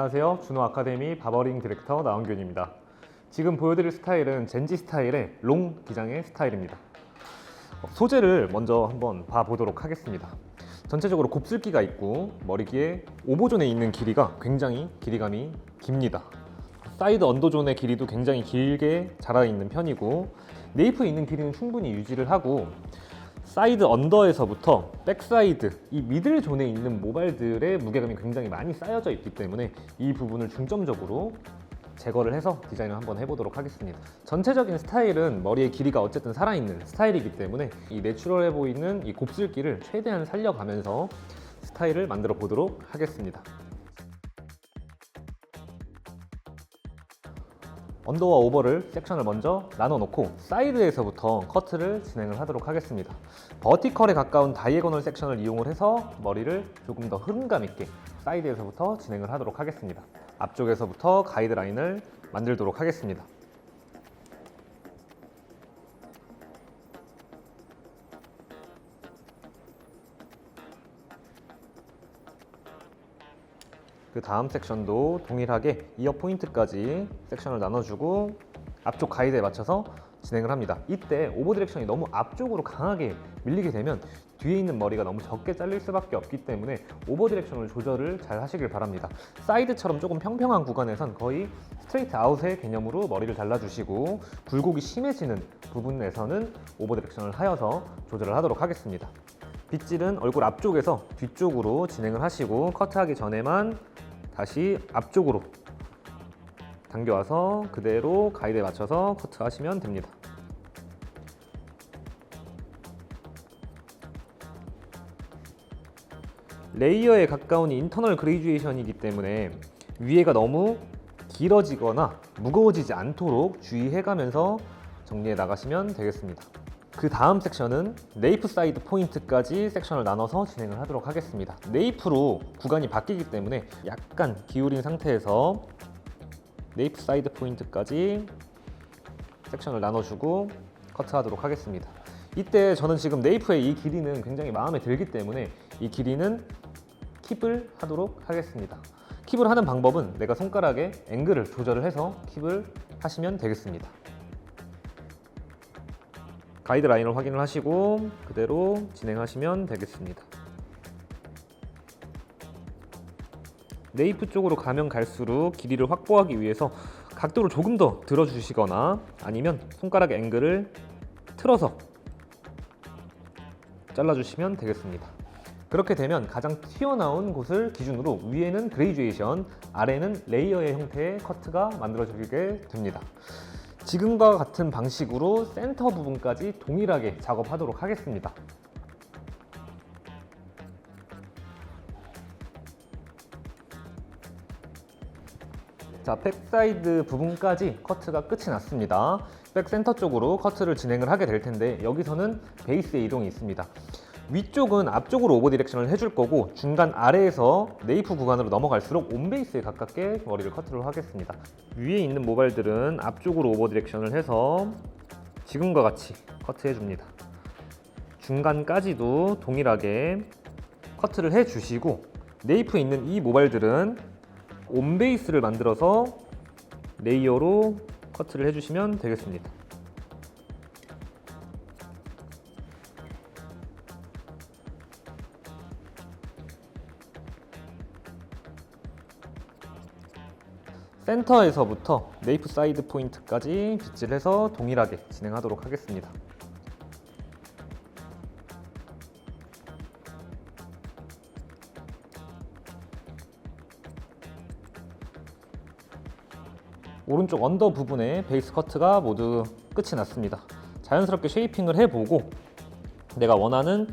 안녕하세요. 준호 아카데미 바버링 디렉터 나원균입니다. 지금 보여드릴 스타일은 젠지 스타일의 롱 기장의 스타일입니다. 소재를 먼저 한번 봐보도록 하겠습니다. 전체적으로 곱슬기가 있고 머리기에 오버존에 있는 길이가 굉장히 길이감이 깁니다. 사이드 언더존의 길이도 굉장히 길게 자라 있는 편이고 네이프에 있는 길이는 충분히 유지를 하고 사이드 언더에서부터 백사이드, 이 미들 존에 있는 모발들의 무게감이 굉장히 많이 쌓여져 있기 때문에 이 부분을 중점적으로 제거를 해서 디자인을 한번 해보도록 하겠습니다. 전체적인 스타일은 머리의 길이가 어쨌든 살아있는 스타일이기 때문에 이 내추럴해 보이는 이 곱슬기를 최대한 살려가면서 스타일을 만들어 보도록 하겠습니다. 언더와 오버를 섹션을 먼저 나눠 놓고 사이드에서부터 커트를 진행을 하도록 하겠습니다. 버티컬에 가까운 다이애고널 섹션을 이용을 해서 머리를 조금 더 흐름감 있게 사이드에서부터 진행을 하도록 하겠습니다. 앞쪽에서부터 가이드라인을 만들도록 하겠습니다. 그 다음 섹션도 동일하게 이어 포인트까지 섹션을 나눠주고 앞쪽 가이드에 맞춰서 진행을 합니다. 이때 오버 디렉션이 너무 앞쪽으로 강하게 밀리게 되면 뒤에 있는 머리가 너무 적게 잘릴 수밖에 없기 때문에 오버 디렉션을 조절을 잘 하시길 바랍니다. 사이드처럼 조금 평평한 구간에선 거의 스트레이트 아웃의 개념으로 머리를 잘라주시고 굴곡이 심해지는 부분에서는 오버 디렉션을 하여서 조절을 하도록 하겠습니다. 빗질은 얼굴 앞쪽에서 뒤쪽으로 진행을 하시고 커트하기 전에만 다시 앞쪽으로 당겨와서 그대로 가이드에 맞춰서 커트하시면 됩니다. 레이어에 가까운 인터널 그레듀에이션이기 때문에 위에가 너무 길어지거나 무거워지지 않도록 주의해가면서 정리해 나가시면 되겠습니다. 그 다음 섹션은 네이프 사이드 포인트까지 섹션을 나눠서 진행을 하도록 하겠습니다. 네이프로 구간이 바뀌기 때문에 약간 기울인 상태에서 네이프 사이드 포인트까지 섹션을 나눠주고 커트하도록 하겠습니다. 이때 저는 지금 네이프의 이 길이는 굉장히 마음에 들기 때문에 이 길이는 킵을 하도록 하겠습니다. 킵을 하는 방법은 내가 손가락에 앵글을 조절을 해서 킵을 하시면 되겠습니다. 가이드라인을 확인을 하시고 그대로 진행하시면 되겠습니다. 네이프 쪽으로 가면 갈수록 길이를 확보하기 위해서 각도를 조금 더 들어주시거나 아니면 손가락 앵글을 틀어서 잘라주시면 되겠습니다. 그렇게 되면 가장 튀어나온 곳을 기준으로 위에는 그레듀에이션, 아래는 레이어의 형태의 커트가 만들어지게 됩니다. 지금과 같은 방식으로 센터 부분까지 동일하게 작업하도록 하겠습니다. 자, 백사이드 부분까지 커트가 끝이 났습니다. 백센터 쪽으로 커트를 진행을 하게 될 텐데 여기서는 베이스의 이동이 있습니다. 위쪽은 앞쪽으로 오버 디렉션을 해줄 거고 중간 아래에서 네이프 구간으로 넘어갈수록 온베이스에 가깝게 머리를 커트를 하겠습니다. 위에 있는 모발들은 앞쪽으로 오버 디렉션을 해서 지금과 같이 커트해 줍니다. 중간까지도 동일하게 커트를 해 주시고 네이프에 있는 이 모발들은 온베이스를 만들어서 레이어로 커트를 해주시면 되겠습니다. 센터에서부터 네이프 사이드 포인트까지 빗질해서 동일하게 진행하도록 하겠습니다. 오른쪽 언더 부분에 베이스 커트가 모두 끝이 났습니다. 자연스럽게 쉐이핑을 해보고 내가 원하는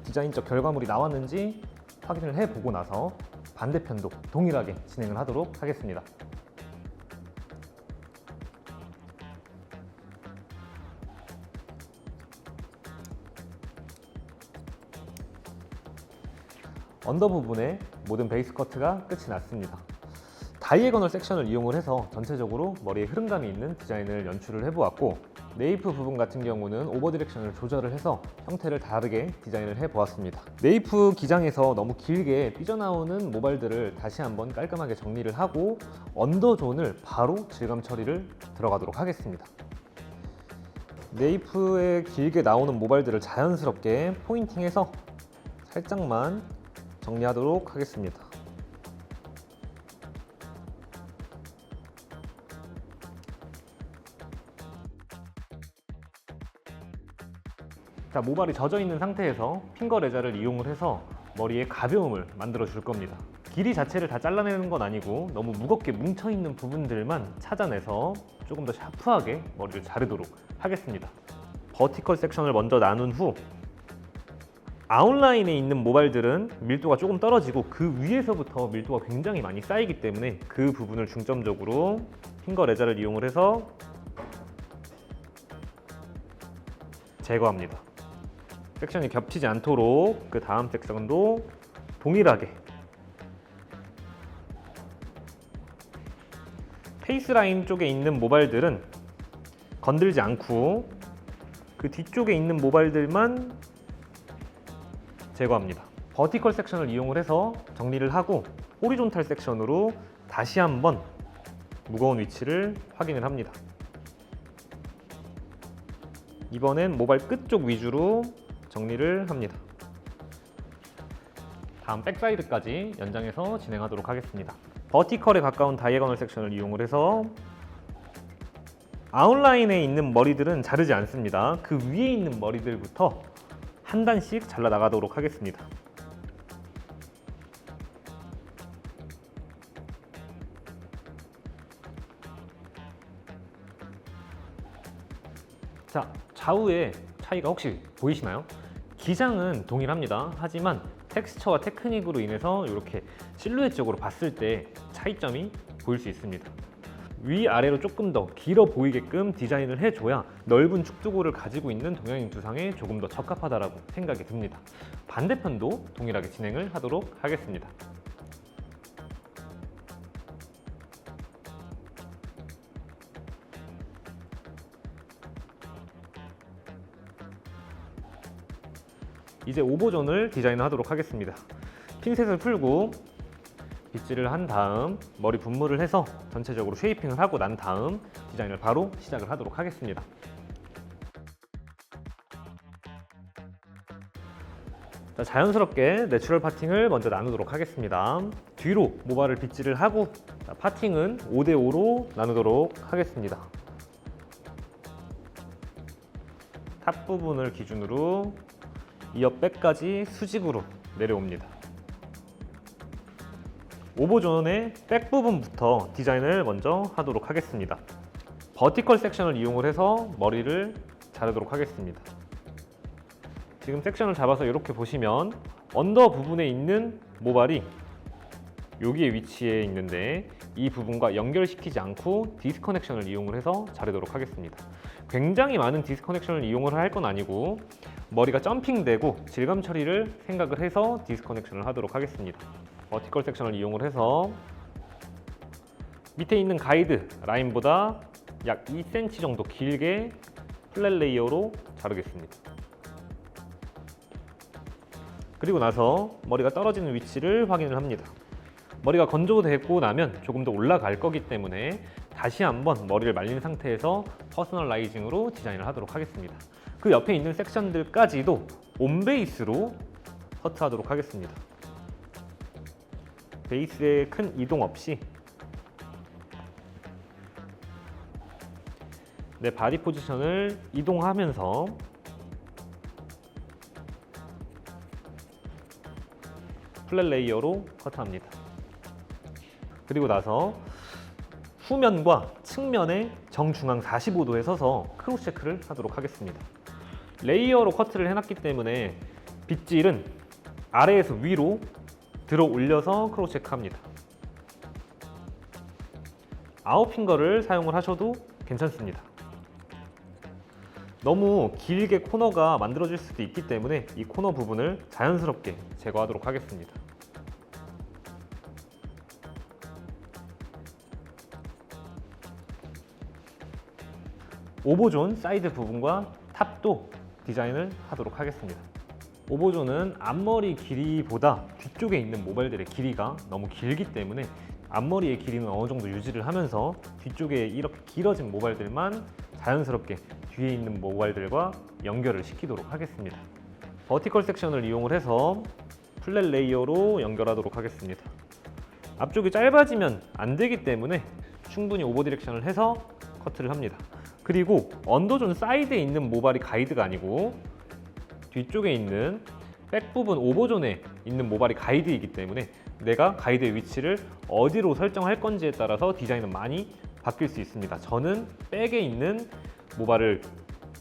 디자인적 결과물이 나왔는지 확인을 해보고 나서 반대편도 동일하게 진행을 하도록 하겠습니다. 언더 부분에 모든 베이스 커트가 끝이 났습니다. 다이애고널 섹션을 이용을 해서 전체적으로 머리에 흐름감이 있는 디자인을 연출을 해보았고 네이프 부분 같은 경우는 오버 디렉션을 조절을 해서 형태를 다르게 디자인을 해 보았습니다. 네이프 기장에서 너무 길게 삐져나오는 모발들을 다시 한번 깔끔하게 정리를 하고 언더존을 바로 질감 처리를 들어가도록 하겠습니다. 네이프에 길게 나오는 모발들을 자연스럽게 포인팅해서 살짝만 정리하도록 하겠습니다. 자, 모발이 젖어 있는 상태에서 핑거 레자를 이용을 해서 머리에 가벼움을 만들어 줄 겁니다. 길이 자체를 다 잘라내는 건 아니고 너무 무겁게 뭉쳐 있는 부분들만 찾아내서 조금 더 샤프하게 머리를 자르도록 하겠습니다. 버티컬 섹션을 먼저 나눈 후 아웃라인에 있는 모발들은 밀도가 조금 떨어지고 그 위에서부터 밀도가 굉장히 많이 쌓이기 때문에 그 부분을 중점적으로 핑거 레자를 이용을 해서 제거합니다. 섹션이 겹치지 않도록 그 다음 섹션도 동일하게 페이스라인 쪽에 있는 모발들은 건들지 않고 그 뒤쪽에 있는 모발들만 제거합니다. 버티컬 섹션을 이용을 해서 정리를 하고 호리존탈 섹션으로 다시 한번 무거운 위치를 확인을 합니다. 이번엔 모발 끝쪽 위주로 정리를 합니다. 다음 백사이드까지 연장해서 진행하도록 하겠습니다. 버티컬에 가까운 다이애고널 섹션을 이용을 해서 아웃라인에 있는 머리들은 자르지 않습니다. 그 위에 있는 머리들부터 한 단씩 잘라 나가도록 하겠습니다. 자, 좌우의 차이가 혹시 보이시나요? 기장은 동일합니다. 하지만 텍스처와 테크닉으로 인해서 이렇게 실루엣적으로 봤을 때 차이점이 보일 수 있습니다. 위아래로 조금 더 길어 보이게끔 디자인을 해줘야 넓은 축두골을 가지고 있는 동양인 두상에 조금 더 적합하다고 생각이 듭니다. 반대편도 동일하게 진행을 하도록 하겠습니다. 이제 오버존을 디자인하도록 하겠습니다. 핀셋을 풀고 빗질을 한 다음 머리 분무를 해서 전체적으로 쉐이핑을 하고 난 다음 디자인을 바로 시작을 하도록 하겠습니다. 자, 자연스럽게 내추럴 파팅을 먼저 나누도록 하겠습니다. 뒤로 모발을 빗질을 하고 파팅은 5대5로 나누도록 하겠습니다. 탑 부분을 기준으로 이 옆백까지 수직으로 내려옵니다. 오버존의 백 부분부터 디자인을 먼저 하도록 하겠습니다. 버티컬 섹션을 이용을 해서 머리를 자르도록 하겠습니다. 지금 섹션을 잡아서 이렇게 보시면 언더 부분에 있는 모발이 여기에 위치해 있는데 이 부분과 연결시키지 않고 디스커넥션을 이용을 해서 자르도록 하겠습니다. 굉장히 많은 디스커넥션을 이용을 할 건 아니고 머리가 점핑되고 질감 처리를 생각을 해서 디스커넥션을 하도록 하겠습니다. 버티컬 섹션을 이용을 해서 밑에 있는 가이드 라인보다 약 2cm 정도 길게 플랫 레이어로 자르겠습니다. 그리고 나서 머리가 떨어지는 위치를 확인을 합니다. 머리가 건조되고 나면 조금 더 올라갈 거기 때문에 다시 한번 머리를 말린 상태에서 퍼스널라이징으로 디자인을 하도록 하겠습니다. 그 옆에 있는 섹션들까지도 온베이스로 커트하도록 하겠습니다. 베이스에 큰 이동 없이 내 바디 포지션을 이동하면서 플랫 레이어로 커트합니다. 그리고 나서 후면과 측면의 정중앙 45도에 서서 크로스 체크를 하도록 하겠습니다. 레이어로 커트를 해놨기 때문에 빗질은 아래에서 위로 들어 올려서 크로스 체크합니다. 아웃핑거를 사용을 하셔도 괜찮습니다. 너무 길게 코너가 만들어질 수도 있기 때문에 이 코너 부분을 자연스럽게 제거하도록 하겠습니다. 오버존 사이드 부분과 탑도 디자인을 하도록 하겠습니다. 오버존은 앞머리 길이보다 뒤쪽에 있는 모발들의 길이가 너무 길기 때문에 앞머리의 길이는 어느 정도 유지를 하면서 뒤쪽에 이렇게 길어진 모발들만 자연스럽게 뒤에 있는 모발들과 연결을 시키도록 하겠습니다. 버티컬 섹션을 이용을 해서 플랫 레이어로 연결하도록 하겠습니다. 앞쪽이 짧아지면 안 되기 때문에 충분히 오버 디렉션을 해서 커트를 합니다. 그리고 언더존 사이드에 있는 모발이 가이드가 아니고 뒤쪽에 있는 백 부분 오버존에 있는 모발이 가이드이기 때문에 내가 가이드의 위치를 어디로 설정할 건지에 따라서 디자인은 많이 바뀔 수 있습니다. 저는 백에 있는 모발을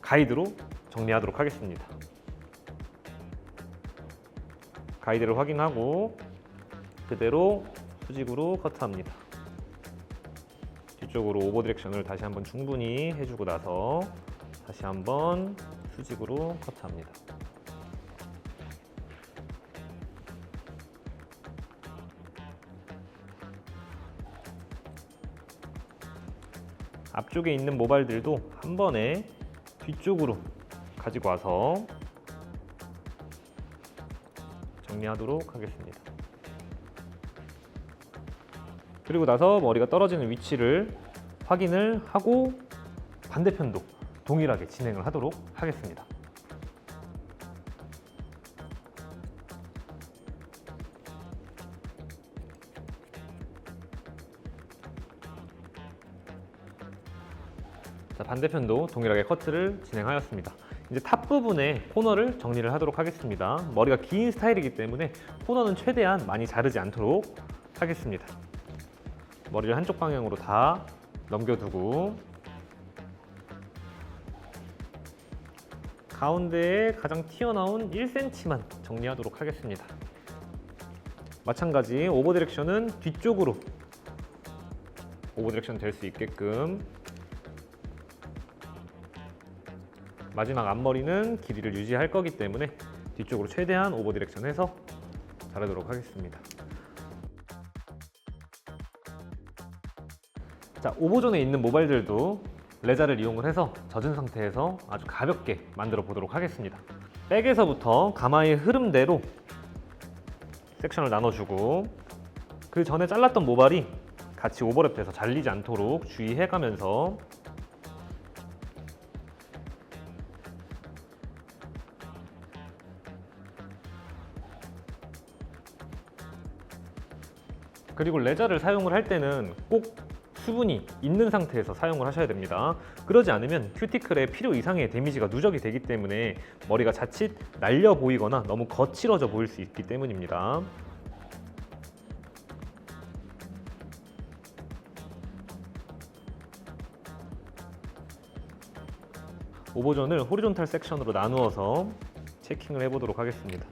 가이드로 정리하도록 하겠습니다. 가이드를 확인하고 그대로 수직으로 커트합니다. 뒤쪽으로 오버 디렉션을 다시 한번 충분히 해주고 나서 다시 한번 수직으로 커트합니다. 앞쪽에 있는 모발들도 한 번에 뒤쪽으로 가지고 와서 정리하도록 하겠습니다. 그리고 나서 머리가 떨어지는 위치를 확인을 하고 반대편도 동일하게 진행을 하도록 하겠습니다. 자, 반대편도 동일하게 커트를 진행하였습니다. 이제 탑 부분에 코너를 정리를 하도록 하겠습니다. 머리가 긴 스타일이기 때문에 코너는 최대한 많이 자르지 않도록 하겠습니다. 머리를 한쪽 방향으로 다 넘겨두고 가운데에 가장 튀어나온 1cm만 정리하도록 하겠습니다. 마찬가지 오버 디렉션은 뒤쪽으로 오버 디렉션 될 수 있게끔 마지막 앞머리는 길이를 유지할 거기 때문에 뒤쪽으로 최대한 오버 디렉션 해서 자르도록 하겠습니다. 자, 오버존에 있는 모발들도 레자를 이용을 해서 젖은 상태에서 아주 가볍게 만들어 보도록 하겠습니다. 백에서부터 가마의 흐름대로 섹션을 나눠주고 그 전에 잘랐던 모발이 같이 오버랩돼서 잘리지 않도록 주의해가면서 그리고 레자를 사용을 할 때는 꼭 수분이 있는 상태에서 사용을 하셔야 됩니다. 그러지 않으면 큐티클에 필요 이상의 데미지가 누적이 되기 때문에 머리가 자칫 날려 보이거나 너무 거칠어져 보일 수 있기 때문입니다. 오버존을 호리존탈 섹션으로 나누어서 체킹을 해보도록 하겠습니다.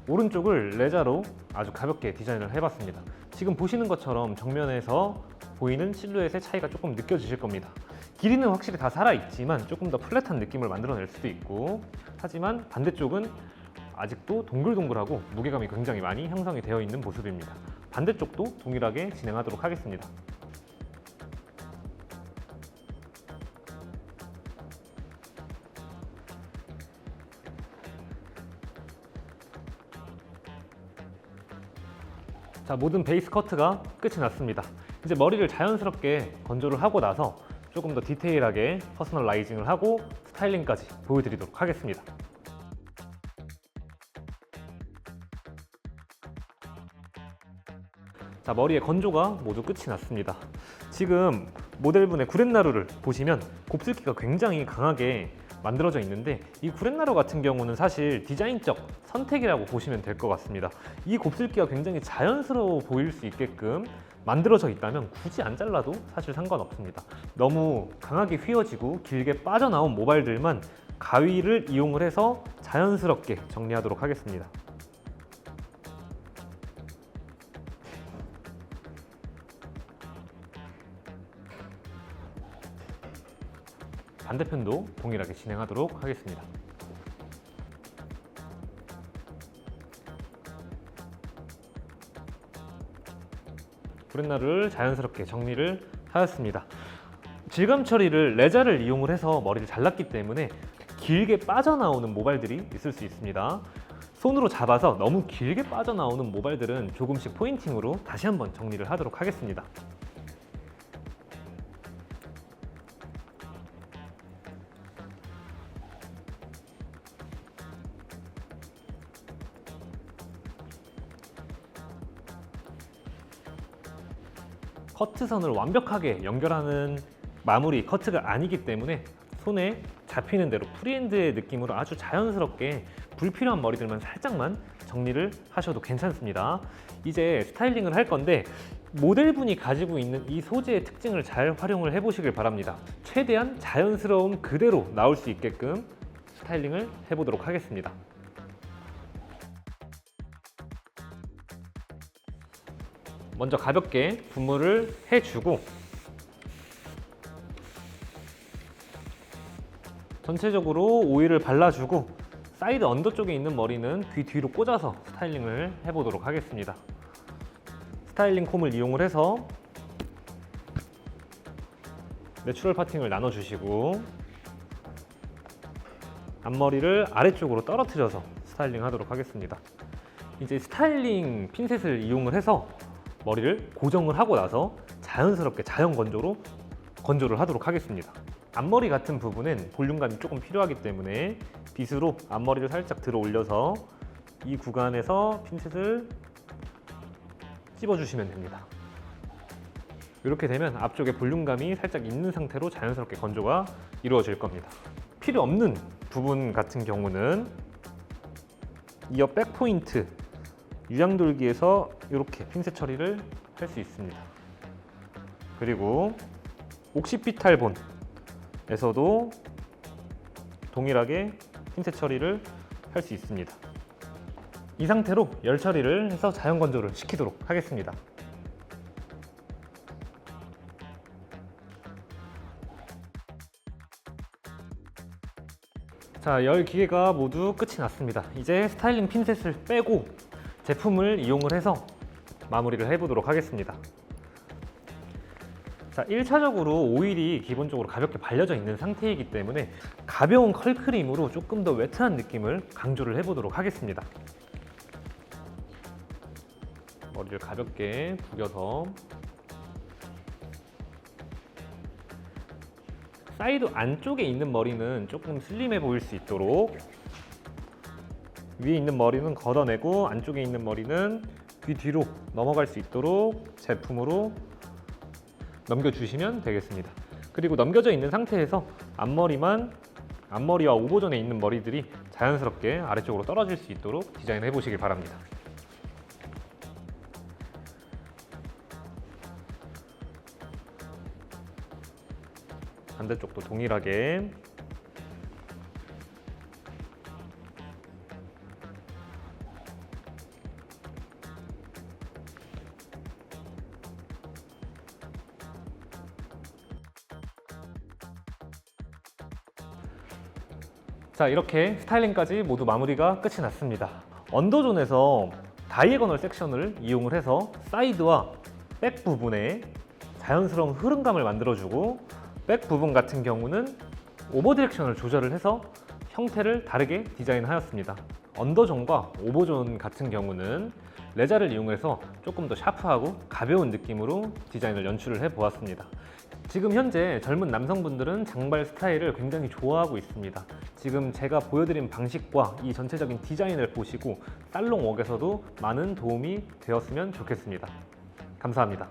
오른쪽을 레자로 아주 가볍게 디자인을 해봤습니다. 지금 보시는 것처럼 정면에서 보이는 실루엣의 차이가 조금 느껴지실 겁니다. 길이는 확실히 다 살아있지만 조금 더 플랫한 느낌을 만들어낼 수도 있고, 하지만 반대쪽은 아직도 동글동글하고 무게감이 굉장히 많이 형성이 되어 있는 모습입니다. 반대쪽도 동일하게 진행하도록 하겠습니다. 자, 모든 베이스 커트가 끝이 났습니다. 이제 머리를 자연스럽게 건조를 하고 나서 조금 더 디테일하게 퍼스널라이징을 하고 스타일링까지 보여드리도록 하겠습니다. 자, 머리의 건조가 모두 끝이 났습니다. 지금 모델분의 구렛나루를 보시면 곱슬기가 굉장히 강하게 만들어져 있는데, 이 구렛나루 같은 경우는 사실 디자인적 선택이라고 보시면 될 것 같습니다. 이 곱슬기가 굉장히 자연스러워 보일 수 있게끔 만들어져 있다면 굳이 안 잘라도 사실 상관없습니다. 너무 강하게 휘어지고 길게 빠져나온 모발들만 가위를 이용을 해서 자연스럽게 정리하도록 하겠습니다. 반대편도 동일하게 진행하도록 하겠습니다. 브렛나루를 자연스럽게 정리를 하였습니다. 질감 처리를 레자를 이용을 해서 머리를 잘랐기 때문에 길게 빠져나오는 모발들이 있을 수 있습니다. 손으로 잡아서 너무 길게 빠져나오는 모발들은 조금씩 포인팅으로 다시 한번 정리를 하도록 하겠습니다. 커트선을 완벽하게 연결하는 마무리 커트가 아니기 때문에 손에 잡히는 대로 프리핸드의 느낌으로 아주 자연스럽게 불필요한 머리들만 살짝만 정리를 하셔도 괜찮습니다. 이제 스타일링을 할 건데 모델분이 가지고 있는 이 소재의 특징을 잘 활용을 해보시길 바랍니다. 최대한 자연스러움 그대로 나올 수 있게끔 스타일링을 해보도록 하겠습니다. 먼저 가볍게 분무를 해주고 전체적으로 오일을 발라주고 사이드 언더 쪽에 있는 머리는 귀 뒤로 꽂아서 스타일링을 해보도록 하겠습니다. 스타일링 콤을 이용을 해서 내추럴 파팅을 나눠주시고 앞머리를 아래쪽으로 떨어뜨려서 스타일링 하도록 하겠습니다. 이제 스타일링 핀셋을 이용을 해서 머리를 고정을 하고 나서 자연스럽게 자연 건조를 하도록 하겠습니다. 앞머리 같은 부분은 볼륨감이 조금 필요하기 때문에 빗으로 앞머리를 살짝 들어 올려서 이 구간에서 핀셋을 찝어주시면 됩니다. 이렇게 되면 앞쪽에 볼륨감이 살짝 있는 상태로 자연스럽게 건조가 이루어질 겁니다. 필요 없는 부분 같은 경우는 이어 백 포인트 유양돌기에서 이렇게 핀셋 처리를 할 수 있습니다. 그리고 옥시피탈본에서도 동일하게 핀셋 처리를 할 수 있습니다. 이 상태로 열 처리를 해서 자연 건조를 시키도록 하겠습니다. 자, 열 기계가 모두 끝이 났습니다. 이제 스타일링 핀셋을 빼고 제품을 이용을 해서 마무리를 해보도록 하겠습니다. 자, 1차적으로 오일이 기본적으로 가볍게 발려져 있는 상태이기 때문에 가벼운 컬크림으로 조금 더 웨트한 느낌을 강조를 해보도록 하겠습니다. 머리를 가볍게 부겨서 사이드 안쪽에 있는 머리는 조금 슬림해 보일 수 있도록 위에 있는 머리는 걷어내고 안쪽에 있는 머리는 귀 뒤로 넘어갈 수 있도록 제품으로 넘겨주시면 되겠습니다. 그리고 넘겨져 있는 상태에서 앞머리와 오버존에 있는 머리들이 자연스럽게 아래쪽으로 떨어질 수 있도록 디자인해 보시길 바랍니다. 반대쪽도 동일하게 자, 이렇게 스타일링까지 모두 마무리가 끝이 났습니다. 언더존에서 다이애고널 섹션을 이용을 해서 사이드와 백 부분에 자연스러운 흐름감을 만들어주고 백 부분 같은 경우는 오버 디렉션을 조절을 해서 형태를 다르게 디자인하였습니다. 언더존과 오버존 같은 경우는 레자를 이용해서 조금 더 샤프하고 가벼운 느낌으로 디자인을 연출을 해보았습니다. 지금 현재 젊은 남성분들은 장발 스타일을 굉장히 좋아하고 있습니다. 지금 제가 보여드린 방식과 이 전체적인 디자인을 보시고 살롱웍에서도 많은 도움이 되었으면 좋겠습니다. 감사합니다.